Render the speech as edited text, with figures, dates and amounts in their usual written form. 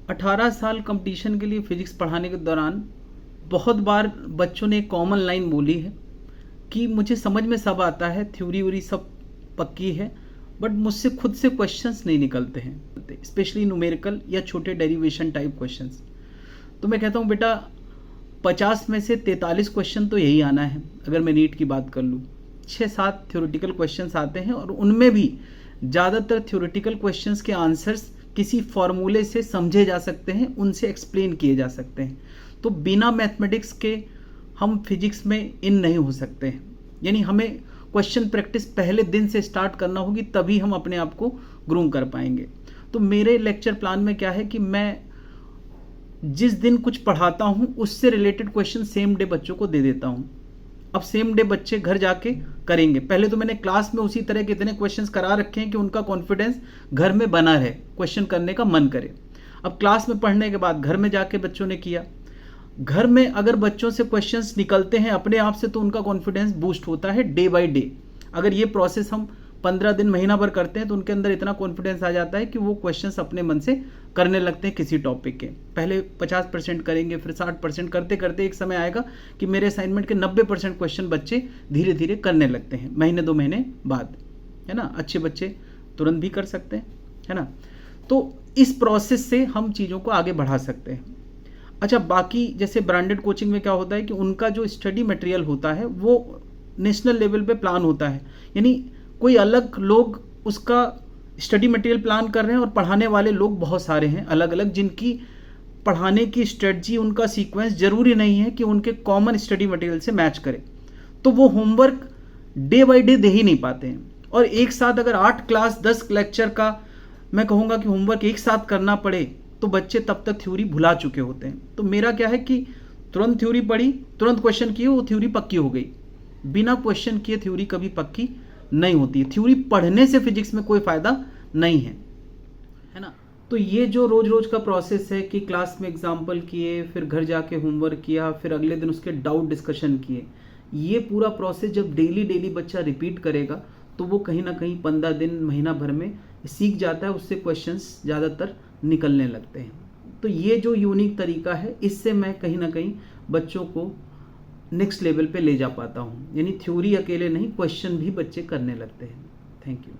18 साल कंपटीशन के लिए फिजिक्स पढ़ाने के दौरान बहुत बार बच्चों ने एक कॉमन लाइन बोली है कि मुझे समझ में सब आता है, थ्योरी व्यूरी सब पक्की है, बट मुझसे खुद से क्वेश्चंस नहीं निकलते हैं, स्पेशली न्यूमेरिकल या छोटे डेरिवेशन टाइप क्वेश्चंस। तो मैं कहता हूँ बेटा 50 में से 43 क्वेश्चन तो यही आना है। अगर मैं नीट की बात कर लूँ 6-7 थ्योरेटिकल क्वेश्चंस आते हैं और उनमें भी ज़्यादातर थ्योरेटिकल क्वेश्चंस के आंसर्स किसी फॉर्मूले से समझे जा सकते हैं, उनसे एक्सप्लेन किए जा सकते हैं। तो बिना मैथमेटिक्स के हम फिजिक्स में इन नहीं हो सकते हैं, यानी हमें क्वेश्चन प्रैक्टिस पहले दिन से स्टार्ट करना होगी, तभी हम अपने आप को ग्रूम कर पाएंगे। तो मेरे लेक्चर प्लान में क्या है कि मैं जिस दिन कुछ पढ़ाता हूँ उससे रिलेटेड क्वेश्चन सेम डे बच्चों को दे देता हूँ। अब सेम डे बच्चे घर जाके करेंगे। पहले तो मैंने क्लास में उसी तरह के इतने क्वेश्चंस करा रखे हैं कि उनका कॉन्फिडेंस घर में बना रहे, क्वेश्चन करने का मन करे। अब क्लास में पढ़ने के बाद घर में जाके बच्चों ने किया। घर में अगर बच्चों से क्वेश्चंस निकलते हैं अपने आप से तो उनका कॉन्फिडेंस बूस्ट होता है डे बाय डे। अगर ये प्रोसेस हम 15 दिन महीना भर करते हैं तो उनके अंदर इतना कॉन्फिडेंस आ जाता है कि वो क्वेश्चंस अपने मन से करने लगते हैं। किसी टॉपिक के पहले 50% करेंगे, फिर 60%, करते करते एक समय आएगा कि मेरे असाइनमेंट के 90% क्वेश्चन बच्चे धीरे धीरे करने लगते हैं, महीने 2 महीने बाद, है ना। अच्छे बच्चे तुरंत भी कर सकते हैं, है ना। तो इस प्रोसेस से हम चीज़ों को आगे बढ़ा सकते हैं। अच्छा, बाकी जैसे ब्रांडेड कोचिंग में क्या होता है कि उनका जो स्टडी मटेरियल होता है वो नेशनल लेवल पे प्लान होता है, यानी कोई अलग लोग उसका स्टडी मटेरियल प्लान कर रहे हैं और पढ़ाने वाले लोग बहुत सारे हैं अलग अलग, जिनकी पढ़ाने की स्ट्रेटजी, उनका सीक्वेंस जरूरी नहीं है कि उनके कॉमन स्टडी मटेरियल से मैच करे। तो वो होमवर्क डे बाय डे दे ही नहीं पाते हैं। और एक साथ अगर 8 क्लास 10 लेक्चर का मैं कहूँगा कि होमवर्क एक साथ करना पड़े तो बच्चे तब तक थ्योरी भुला चुके होते हैं। तो मेरा क्या है कि तुरंत थ्योरी पढ़ी, तुरंत क्वेश्चन किए, वो थ्योरी पक्की हो गई। बिना क्वेश्चन किए थ्योरी कभी पक्की नहीं होती है। थ्योरी पढ़ने से फिजिक्स में कोई फायदा नहीं है, है ना। तो ये जो रोज रोज का प्रोसेस है कि क्लास में एग्जाम्पल किए, फिर घर जाके होमवर्क किया, फिर अगले दिन उसके डाउट डिस्कशन किए, ये पूरा प्रोसेस जब डेली डेली बच्चा रिपीट करेगा तो वो कहीं ना कहीं 15 दिन महीना भर में सीख जाता है, उससे क्वेश्चंस ज़्यादातर निकलने लगते हैं। तो ये जो यूनिक तरीका है, इससे मैं कहीं ना कहीं बच्चों को नेक्स्ट लेवल पे ले जा पाता हूँ, यानी थ्योरी अकेले नहीं, क्वेश्चन भी बच्चे करने लगते हैं। Thank you.